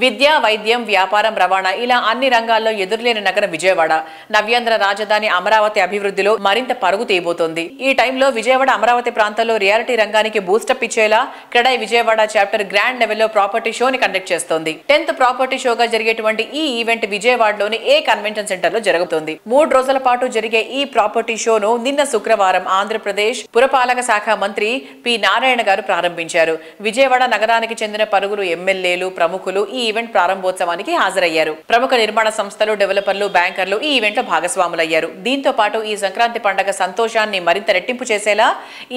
విద్య, వైద్యం, వ్యాపారం, రవాణా ఇలా అన్ని రంగాల్లో ఎదురులేని నగరం విజయవాడ. నవ్యాంధ్ర రాజధాని అమరావతి అభివృద్ధిలో మరింత పరుగు తీయబోతోంది. ఈ టైంలో విజయవాడ అమరావతి ప్రాంతంలో రియాలిటీ రంగానికి బూస్టప్ ఇచ్చేలా క్రెడై విజయవాడ చాప్టర్ గ్రాండ్ లెవెల్లో ప్రాపర్టీ షోని కండక్ట్ చేస్తోంది. 10th ప్రాపర్టీ షోగా జరిగేటువంటి ఈ ఈవెంట్ విజయవాడలోని ఏ కన్వెన్షన్ సెంటర్ లో జరుగుతుంది. 3 రోజుల పాటు జరిగే ఈ ప్రాపర్టీ షోను నిన్న శుక్రవారం ఆంధ్రప్రదేశ్ పురపాలక శాఖ మంత్రి పి నారాయణ గారు ప్రారంభించారు. విజయవాడ నగరానికి చెందిన పలువురు ఎమ్మెల్యేలు, ప్రముఖులు ఈ ఈవెంట్ ప్రారంభోత్సవానికి హాజరయ్యారు. ప్రముఖ నిర్మాణ సంస్థలు, డెవలపర్లు, బ్యాంకర్లు ఈ ఈవెంట్ లో భాగస్వాములయ్యారు. దీంతో పాటు ఈ సంక్రాంతి పండుగ సంతోషాన్ని మరింత రెట్టింపు చేసేలా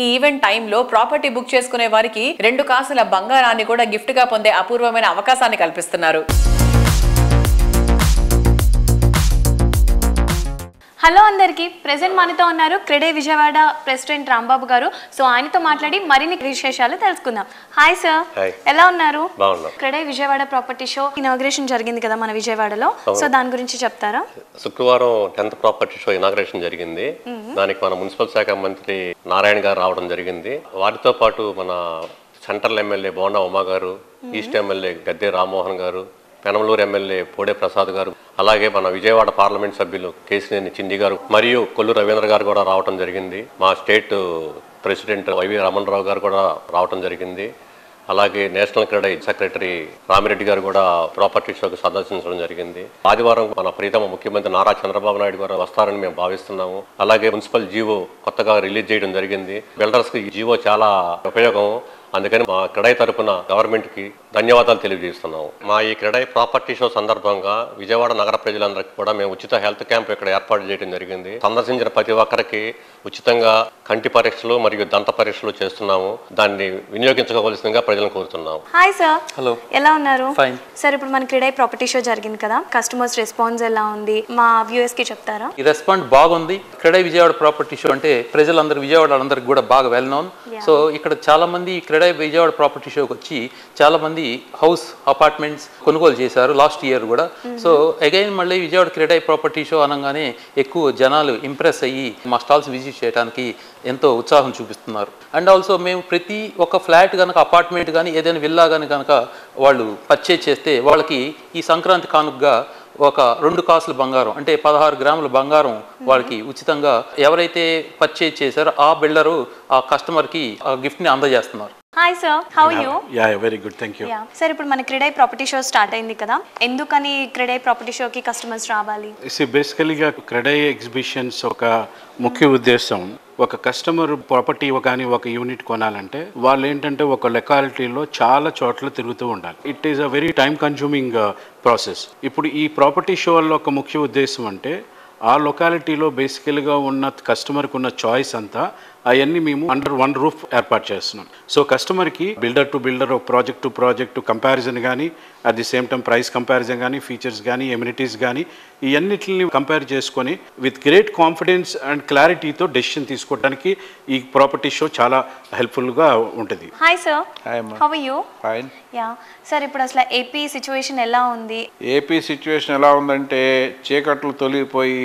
ఈ ఈవెంట్ టైంలో ప్రాపర్టీ బుక్ చేసుకునే వారికి 2 కాసుల బంగారాన్ని కూడా గిఫ్ట్ గా పొందే అపూర్వమైన అవకాశాన్ని కల్పిస్తున్నారు. హలో అందరికీ, ప్రెజెంట్ మనతో ఉన్నారు క్రెడై విజయవాడ ప్రెసిడెంట్ రాంబాబు గారు. సో ఆయనతో మాట్లాడి మరిన్ని విశేషాలు తెలుసుకుందాం. హాయ్ సార్, ఎలా ఉన్నారు? CREDAI Vijayawada property show inauguration జరిగింది కదా మన విజయవాడలో, సో దాని గురించి చెప్తారా? శుక్రవారం 10th ప్రాపర్టీ షో ఇనాగ్రేషన్ జరిగింది. దానికి మన మున్సిపల్ శాఖ మంత్రి నారాయణ గారు రావడం జరిగింది. వారితో పాటు మన సెంట్రల్ ఎమ్మెల్యే బోండా ఉమా గారు, ఈస్ట్ ఎమ్మెల్యే గద్దె రామ్మోహన్ గారు, పెనమలూరు ఎమ్మెల్యే పోడే ప్రసాద్ గారు, అలాగే మన విజయవాడ పార్లమెంట్ సభ్యులు కేసినేని చిండి గారు మరియు కొల్లు రవీంద్ర గారు కూడా రావడం జరిగింది. మా స్టేట్ ప్రెసిడెంట్ వైవి రమణరావు గారు కూడా రావడం జరిగింది. అలాగే నేషనల్ క్రెడై సెక్రటరీ రామిరెడ్డి గారు కూడా ప్రాపర్టీ షోకి సందర్శించడం జరిగింది. ఆదివారం మన ప్రీతమ ముఖ్యమంత్రి నారా చంద్రబాబు నాయుడు గారు వస్తారని మేము భావిస్తున్నాము. అలాగే మున్సిపల్ జీవో కొత్తగా రిలీజ్ చేయడం జరిగింది. బిల్డర్స్ కి ఈ జీవో చాలా ఉపయోగం. అందుకని మా క్రెడై తరపున గవర్నమెంట్ కి ధన్యవాదాలు తెలియజేస్తున్నాము. మా ఈ క్రెడై ప్రాపర్టీ షో సందర్భంగా విజయవాడ నగర ప్రజలందరికీ కూడా మేము ఉచిత హెల్త్ క్యాంప్ ఇక్కడ ఏర్పాటు చేయడం జరిగింది. సందర్శించిన ప్రతి ఒక్కరికి ఉచితంగా కంటి పరీక్షలు మరియు దంత పరీక్షలు చేస్తున్నాము. దాన్ని వినియోగించుకోవాల్సిందిగా ప్రజలను కోరుతున్నాము. హాయ్ సార్, హలో, ఎలా ఉన్నారు? ఫైన్ సార్, ఇప్పుడు మన క్రెడై ప్రాపర్టీ షో జరిగింది కదా, కస్టమర్స్ రెస్పాన్స్ ఎలా ఉంది మా వ్యూయర్స్ కి చెప్తారా? ఈ రెస్పాన్స్ బాగుంది. క్రెడై విజయవాడ ప్రాపర్టీ షో అంటే ప్రజలందరూ, విజయవాడ అందరికి కూడా బాగా వెల్ నోన్. సో ఇక్కడ చాలా మంది క్రెడై విజయవాడ ప్రాపర్టీ షోకి వచ్చి చాలా మంది హౌస్ అపార్ట్మెంట్స్ కొనుగోలు చేశారు లాస్ట్ ఇయర్ కూడా. సో అగైన్ మళ్ళీ విజయవాడ క్రెడై ప్రాపర్టీ షో అనగానే ఎక్కువ జనాలు ఇంప్రెస్ అయ్యి మా స్టాల్స్ విజిట్ చేయడానికి ఎంతో ఉత్సాహం చూపిస్తున్నారు. అండ్ ఆల్సో మేము ప్రతి ఒక్క ఫ్లాట్ కనుక, అపార్ట్మెంట్ కానీ ఏదైనా విల్లా కానీ కనుక వాళ్ళు పర్చేజ్ చేస్తే వాళ్ళకి ఈ సంక్రాంతి కానుకగా ఒక 2 కాసుల బంగారం అంటే 16 గ్రాముల బంగారం వాళ్ళకి ఉచితంగా ఎవరైతే పర్చేజ్ చేశారో ఆ బిల్డరు ఆ కస్టమర్కి ఆ గిఫ్ట్ని అందజేస్తున్నారు. Hi sir, how are you? Very good, thank you. Sir, ఇప్పుడు మన క్రెడై ప్రాపర్టీ షో స్టార్ట్ అయింది కదా, ఎందుకని క్రెడై ప్రాపర్టీ షోకి కస్టమర్స్ రావాలి? బేసికలీగా క్రెడై ఎగ్జిబిషన్స్ ఒక ముఖ్య ఉద్దేశం, ఒక కస్టమర్ ప్రాపర్టీ కానీ ఒక యూనిట్ కొనాలంటే వాళ్ళు ఏంటంటే ఒక లొకాలిటీలో చాలా చోట్ల తిరుగుతూ ఉండాలి. It is a very time consuming process. ఇప్పుడు ఈ ప్రాపర్టీ షోల్లో ఒక ముఖ్య ఉద్దేశం అంటే ఆ లొకాలిటీలో బేసికల్గా ఉన్న కస్టమర్కి ఉన్న చాయిస్ అంతా అవన్నీ మేము అండర్ వన్ రూఫ్ ఏర్పాటు చేస్తున్నాం. సో కస్టమర్కి builder to builder, project to project comparison కానీ, at the same time price comparison కానీ, ఫీచర్స్ కానీ, ఎమ్యూనిటీస్ కానీ ఇవన్నిటిని కంపేర్ చేసుకొని విత్ గ్రేట్ కాన్ఫిడెన్స్ అండ్ క్లారిటీతో డెసిషన్ తీసుకోవడానికి ఈ ప్రాపర్టీ షో చాలా హెల్ప్ఫుల్గా ఉంటుంది. Hi sir, how are you? Fine. Sir, ఇప్పుడు అసలు ఏపీ సిచ్యువేషన్ ఎలా ఉంది? ఏపీ సిచ్యువేషన్ ఎలా ఉందంటే చీకట్లు తొలగిపోయి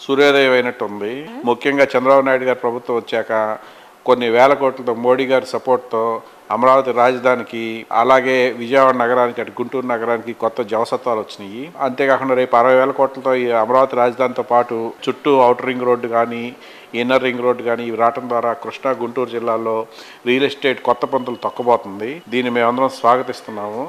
సూర్యోదయం అయినట్టు ఉంది. ముఖ్యంగా చంద్రబాబు నాయుడు గారు ప్రభుత్వం వచ్చాక కొన్ని వేల కోట్లతో మోడీ గారి సపోర్ట్తో అమరావతి రాజధానికి, అలాగే విజయవాడ నగరానికి, అటు గుంటూరు నగరానికి కొత్త జవసత్వాలు వచ్చినాయి. అంతేకాకుండా రేపు 60,000 కోట్లతో ఈ అమరావతి రాజధానితో పాటు చుట్టూ అవుటర్ రింగ్ రోడ్డు కానీ, ఇన్నర్ రింగ్ రోడ్డు కానీ ఇవి రావడం ద్వారా కృష్ణా, గుంటూరు జిల్లాల్లో రియల్ ఎస్టేట్ కొత్త పంతులు తొక్కబోతుంది. దీన్ని మేమందరం స్వాగతిస్తున్నాము.